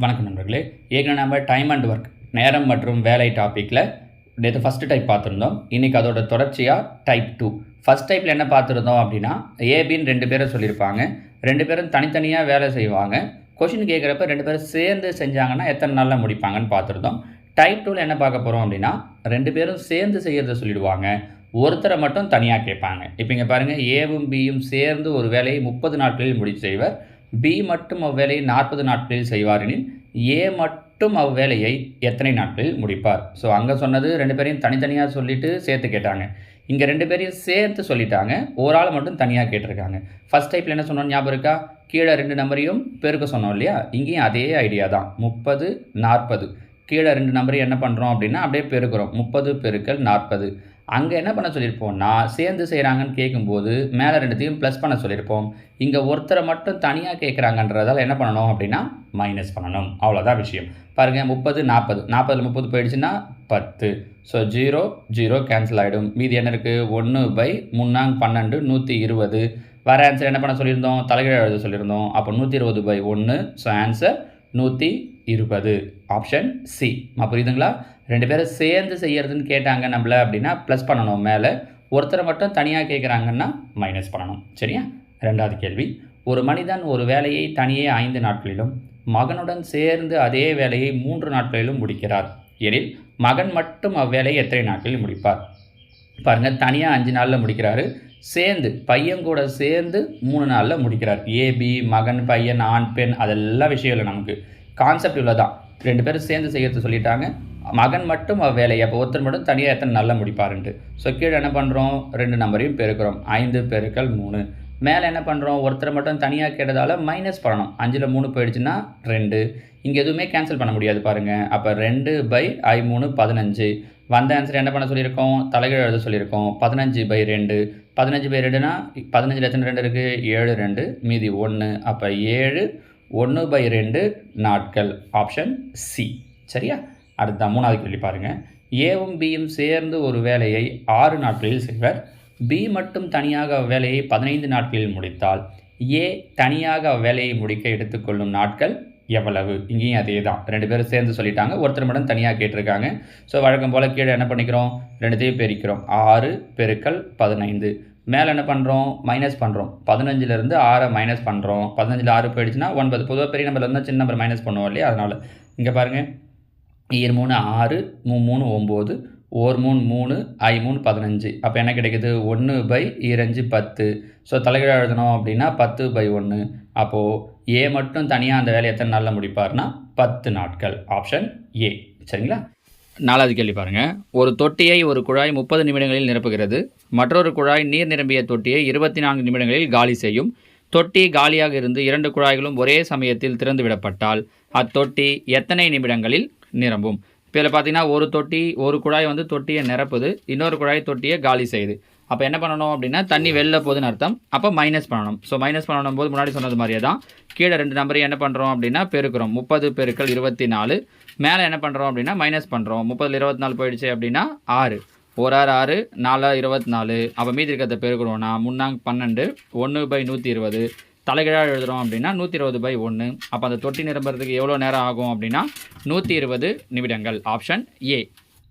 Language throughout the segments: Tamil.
வணக்கம் நண்பர்களே. ஏற்கனவே நம்ம டைம் அண்ட் ஒர்க் நேரம் மற்றும் வேலை டாப்பிக்கில் நேற்று ஃபஸ்ட்டு டைப் பார்த்துருந்தோம். இன்றைக்கி அதோட தொடர்ச்சியாக டைப் 2. ஃபஸ்ட் டைப்பில் என்ன பார்த்துருந்தோம் அப்படின்னா, ஏபின்னு 2 பேரை சொல்லியிருப்பாங்க. 2 பேரும் தனித்தனியாக வேலை செய்வாங்க. கொஷின் கேட்குறப்ப 2 பேரும் சேர்ந்து செஞ்சாங்கன்னா எத்தனை நாளில் முடிப்பாங்கன்னு பார்த்துருந்தோம். டைப் 2ல் என்ன பார்க்க போகிறோம் அப்படின்னா, 2 பேரும் சேர்ந்து செய்கிறத சொல்லிடுவாங்க, ஒருத்தரை மட்டும் தனியாக கேட்பாங்க. இப்போ இங்கே பாருங்கள், ஏவும் பியும் சேர்ந்து ஒரு வேலையை 30 நாட்களில் முடித்து செய்வர். பி மட்டும் அவ்வேலையை 40 நாட்களில் செய்வார் எனில் ஏ மட்டும் அவ்வேலையை எத்தனை நாட்களில் முடிப்பார்? ஸோ அங்கே சொன்னது 2 பேரையும் தனித்தனியாக சொல்லிவிட்டு சேர்த்து கேட்டாங்க. இங்கே 2 பேரையும் சேர்த்து சொல்லிட்டாங்க, ஒரு ஆள் மட்டும் தனியாக கேட்டிருக்காங்க. ஃபஸ்ட் டைப்பில் என்ன சொன்னோம் ஞாபகம் இருக்கா? கீழே 2 நம்பரையும் பெருக்க சொன்னோம் இல்லையா? இங்கேயும் அதே ஐடியா தான். 30 40. கீழே 2 நம்பரையும் என்ன பண்ணுறோம் அப்படின்னா அப்படியே பெருக்கிறோம். 30 பெருக்கல் 40. அங்கே என்ன பண்ண சொல்லியிருப்போம்னா, சேர்ந்து செய்கிறாங்கன்னு கேட்கும்போது மேலே 2த்தையும் ப்ளஸ் பண்ண சொல்லியிருப்போம். இங்கே ஒருத்தரை மட்டும் தனியாக கேட்குறாங்கன்றதால என்ன பண்ணணும் அப்படின்னா மைனஸ் பண்ணணும். அவ்வளோதான் விஷயம். பாருங்கள், 30 40. 40ல் 30 போயிடுச்சுன்னா 10. ஸோ 0 0 கேன்சல் ஆகிடும். மீதி என்ன இருக்குது? 1/3 12 120. வேறு ஆன்சர் என்ன பண்ண சொல்லியிருந்தோம்? தலைகீழ எழுத சொல்லியிருந்தோம். அப்போ 120/1. So answer 120. Option C. புரியுதுங்களா? 2 பேரும் சேர்ந்து செய்கிறதுன்னு கேட்டாங்க நம்மள அப்படின்னா ப்ளஸ் பண்ணணும் மேலே. ஒருத்தரை மட்டும் தனியாக கேட்குறாங்கன்னா மைனஸ் பண்ணணும். சரியா? 2வது கேள்வி. ஒரு மனிதன் ஒரு வேலையை தனியே 5 நாட்களிலும் மகனுடன் சேர்ந்து அதே வேலையை 3 நாட்களிலும் முடிக்கிறார் எனில் மகன் மட்டும் அவ்வேலையை எத்தனை நாட்களில் முடிப்பார்? பாருங்கள், தனியாக 5 நாளில் முடிக்கிறாரு, சேர்ந்து பையன் கூட சேர்ந்து 3 நாளில் முடிக்கிறார். ஏபி, மகன், பையன், ஆண், பெண், அதெல்லாம் விஷயம் இல்லை. நமக்கு கான்செப்ட் இவ்வளோ தான். 2 பேரும் சேர்ந்து செய்கிறது சொல்லிட்டாங்க, மகன் மட்டும் வேலையை அப்போ ஒருத்தர் மட்டும் தனியாக எத்தனை நாளில் முடிப்பாருன்ட்டு. ஸோ கீழே என்ன பண்ணுறோம்? 2 நம்பரையும் பெருக்கிறோம். 5 பெருக்கல் 3. மேலே என்ன பண்ணுறோம்? ஒருத்தரை மட்டும் தனியாக கேட்டதால் மைனஸ் பண்ணணும். 5ல் 3 போயிடுச்சுன்னா 2. இங்கே எதுவுமே கேன்சல் பண்ண முடியாது பாருங்கள். அப்போ 2/3 15. வந்த ஆன்சர் என்ன பண்ண சொல்லியிருக்கோம்? தலைகீழ எழுத சொல்லியிருக்கோம். 15/2. 15/2னா 15ல் எத்தனை 2 இருக்குது? 7 2 மீதி 1. அப்போ 7 1/2 நாட்கள். Option C. சரியா? அடுத்த 3வது கேள்வி பாருங்கள். ஏவும் பியும் சேர்ந்து ஒரு வேலையை 6 நாட்களில் செய்வர். பி மட்டும் தனியாக அவ்வேலையை 15 நாட்களில் முடித்தால் ஏ தனியாக அவ்வேலையை முடிக்க எடுத்துக்கொள்ளும் நாட்கள் எவ்வளவு? இங்கேயும் அதே தான். 2 பேரும் சேர்ந்து சொல்லிட்டாங்க, ஒருத்தர் மட்டும் தனியாக கேட்டிருக்காங்க. ஸோ வழக்கம் போல் கீழே என்ன பண்ணிக்கிறோம்? 2த்தையும் பெருக்கிறோம். 6 பெருக்கல் 15. மேலே என்ன பண்ணுறோம்? மைனஸ் பண்ணுறோம். 15லேருந்து 6 மைனஸ் பண்ணுறோம். 15ல் 6 போயிடுச்சுன்னா 9. பொதுவாக பெரிய நம்பரில் இருந்தால் சின்ன நம்பர் மைனஸ் பண்ணுவோம் இல்லையா? அதனால் இங்கே பாருங்கள், 3 6 3 9 1 3 3 3 15. அப்போ என்ன கிடைக்குது? 1/2 10. ஸோ தலைகீழ எழுதணும் அப்படின்னா 10/1. அப்போது ஏ மட்டும் தனியாக அந்த வேலையை எத்தனை நாளில் முடிப்பார்னா 10 நாட்கள். Option A. சரிங்களா? 4வது கேள்வி பாருங்கள். ஒரு தொட்டியை ஒரு குழாய் 30 நிமிடங்களில் நிரப்புகிறது. மற்றொரு குழாய் நீர் நிரம்பிய தொட்டியை 24 நிமிடங்களில் காலி செய்யும். தொட்டி காலியாக இருந்து 2 குழாய்களும் ஒரே சமயத்தில் திறந்து விடப்பட்டால் அத்தொட்டி எத்தனை நிமிடங்களில் நிரம்பும்? இப்போ இதில் பார்த்தீங்கன்னா ஒரு குழாய் வந்து தொட்டியை நிரப்புது, இன்னொரு குழாய் தொட்டியை காலி செய்யுது. அப்போ என்ன பண்ணணும் அப்படின்னா தண்ணி வெளில போகுதுன்னு அர்த்தம். அப்போ மைனஸ் பண்ணணும். ஸோ மைனஸ் பண்ணணும் போது முன்னாடி சொன்னது மாதிரியே தான் கீழே 2 நம்பரையும் என்ன பண்ணுறோம் அப்படின்னா பெருக்கிறோம். 30 பெருக்கல் 24. மேலே என்ன பண்ணுறோம் அப்படின்னா மைனஸ் பண்ணுறோம். 30ல் 24 போயிடுச்சு அப்படின்னா 6. 1 6 4 24. அப்போ மீதி இருக்கிறத பெருக்கிறோம்னா 3 12 1/120. தலைகீழாக எழுதுகிறோம் அப்படின்னா 120/1. அப்போ அந்த தொட்டி நிரம்புறதுக்கு எவ்வளோ நேரம் ஆகும் அப்படின்னா 120 நிமிடங்கள். Option A.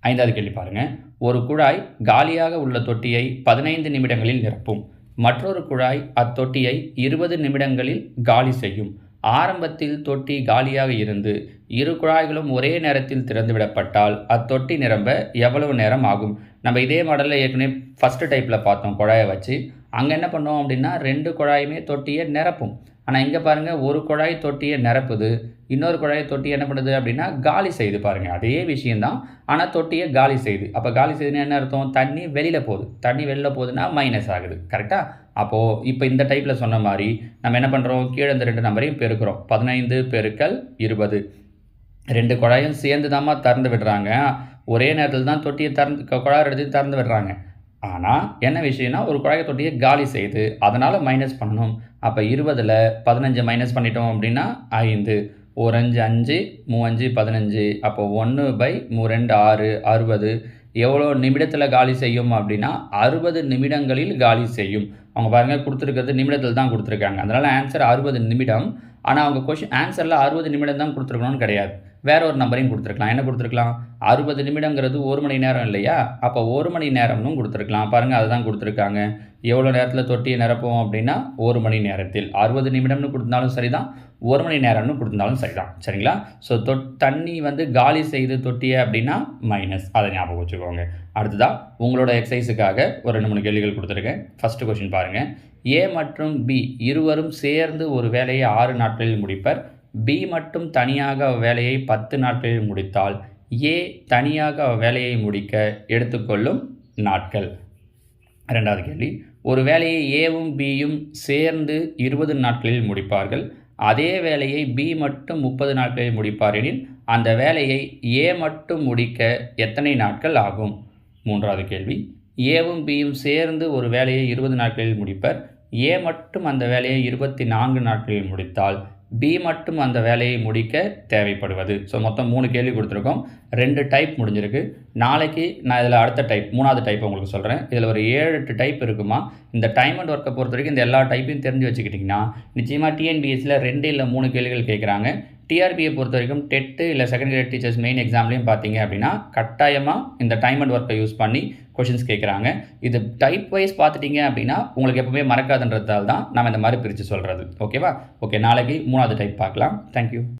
5வது கேள்வி பாருங்கள். ஒரு குழாய் காலியாக உள்ள தொட்டியை 15 நிமிடங்களில் நிரப்பும். மற்றொரு குழாய் அத்தொட்டியை 20 நிமிடங்களில் காலி செய்யும். ஆரம்பத்தில் தொட்டி காலியாக இருந்து 2 குழாய்களும் ஒரே நேரத்தில் திறந்துவிடப்பட்டால் அத்தொட்டி நிரம்ப எவ்வளவு நேரம் ஆகும்? நம்ம இதே மாடலில் ஏற்கனவே ஃபஸ்ட்டு டைப்பில் பார்த்தோம் குழாயை வச்சு. அங்கே என்ன பண்ணோம் அப்படின்னா 2 குழாயுமே தொட்டியை நிரப்பும். ஆனால் இங்கே பாருங்கள், ஒரு குழாய் தொட்டியை நிரப்புது, இன்னொரு குழாய் தொட்டியை என்ன பண்ணுது அப்படின்னா காலி செய்து. பாருங்கள், அதே விஷயந்தான், ஆனால் தொட்டியை காலி செய்யுது. அப்போ காலி செய்யுதுன்னு என்ன அர்த்தம்? தண்ணி வெளியில் போகுது. தண்ணி வெளியில் போகுதுன்னா மைனஸ் ஆகுது. கரெக்டாக? அப்போது இப்போ இந்த டைப்பில் சொன்ன மாதிரி நம்ம என்ன பண்ணுறோம்? கீழே இந்த 2 நம்பரையும் பெருக்கிறோம். 15 பெருக்கல் 20. 2 குழாயும் சேர்ந்து தாம்மா திறந்து விடுறாங்க. ஒரே நேரத்தில் தான் தொட்டியை குழாய் எடுத்து திறந்து விடுறாங்க. ஆனால் என்ன விஷயம்னா ஒரு குழாய் தொட்டியை காலி செய்யுது, அதனால் மைனஸ் பண்ணணும். அப்போ 20ல் 15 மைனஸ் பண்ணிட்டோம் அப்படின்னா 5. 1 5 5 3 5 15. அப்போ 1/3 6 60. எவ்வளோ நிமிடத்தில் காலி செய்யும் அப்படின்னா 60 நிமிடங்களில் காலி செய்யும். அவங்க பாருங்கள் கொடுத்துருக்கிறது நிமிடத்தில் தான் கொடுத்துருக்காங்க. அதனால் ஆன்சர் 60 நிமிடம். ஆனால் அவங்க ஆன்சரில் 60 நிமிடம் தான் கொடுத்துருக்கணும்னு கிடையாது. வேற ஒரு நம்பரையும் கொடுத்துருக்கலாம். என்ன கொடுத்துருக்கலாம்? 60 நிமிடங்கிறது 1 மணி நேரம் இல்லையா? அப்போ 1 மணி நேரம்னு கொடுத்துருக்கலாம். பாருங்கள், அதுதான் கொடுத்துருக்காங்க. எவ்வளோ நேரத்தில் தொட்டியை நிரப்புவோம் அப்படின்னா 1 மணி நேரத்தில். 60 நிமிடம்னு கொடுத்தாலும் சரிதான், 1 மணி நேரம்னு கொடுத்தாலும் சரிதான். சரிங்களா? ஸோ தண்ணி வந்து காலி செய்து தொட்டியை அப்படின்னா மைனஸ். அதை ஞாபகம் வச்சுக்கோங்க. அடுத்ததாக உங்களோட எக்ஸசைஸுக்காக ஒரு 2-3 கேள்விகள் கொடுத்துருக்கேன். ஃபஸ்ட்டு கொஷின் பாருங்கள். ஏ மற்றும் பி இருவரும் சேர்ந்து ஒரு வேலையை 6 நாட்களில் முடிப்பர். பி மட்டும் தனியாக வேலையை 10 நாட்களில் முடித்தால் ஏ தனியாக வேலையை முடிக்க எடுத்துக்கொள்ளும் நாட்கள். இரண்டாவது கேள்வி. ஒரு வேலையை ஏவும் பியும் சேர்ந்து 20 நாட்களில் முடிப்பார்கள். அதே வேலையை பி மட்டும் 30 நாட்களில் முடிப்பார் எனில் அந்த வேலையை ஏ மட்டும் முடிக்க எத்தனை நாட்கள் ஆகும்? மூன்றாவது கேள்வி. ஏவும் பியும் சேர்ந்து ஒரு வேலையை 20 நாட்களில் முடிப்பர். ஏ மட்டும் அந்த வேலையை 24 நாட்களில் முடித்தால் பி மட்டும் அந்த வேலையை முடிக்க தேவைப்படுவது. ஸோ மொத்தம் 3 கேள்வி கொடுத்துருக்கோம். 2 டைப் முடிஞ்சிருக்கு. நாளைக்கு நான் இதில் அடுத்த டைப் 3வது டைப் உங்களுக்கு சொல்கிறேன். இதில் ஒரு 7-8 டைப் இருக்குமா. இந்த டைம் அண்ட் ஒர்க்கை பொறுத்த வரைக்கும் இந்த எல்லா டைப்பையும் தெரிஞ்சு வச்சுக்கிட்டிங்கன்னா நிச்சயமாக டிஎன்பிஎஸ்சியில் 2 இல்லை 3 கேள்விகள் கேட்குறாங்க. டிஆர்பியை பொறுத்த வரைக்கும் டெட்டு இல்லை செகண்ட் கிரேட் டீச்சர்ஸ் மெயின் எக்ஸாம்லேயும் பார்த்தீங்க அப்படின்னா கட்டாயமாக இந்த டைம் அண்ட் ஒர்க்கை யூஸ் பண்ணி கொஷின்ஸ் கேட்குறாங்க. இது டைப் வைஸ் பார்த்துட்டிங்க அப்படின்னா உங்களுக்கு எப்பவுமே மறக்காதுன்றதால தான் நம்ம இந்த மாதிரி பிரித்து சொல்கிறது. ஓகேவா? ஓகே, நாளைக்கு 3வது டைப் பார்க்கலாம். தேங்க்யூ.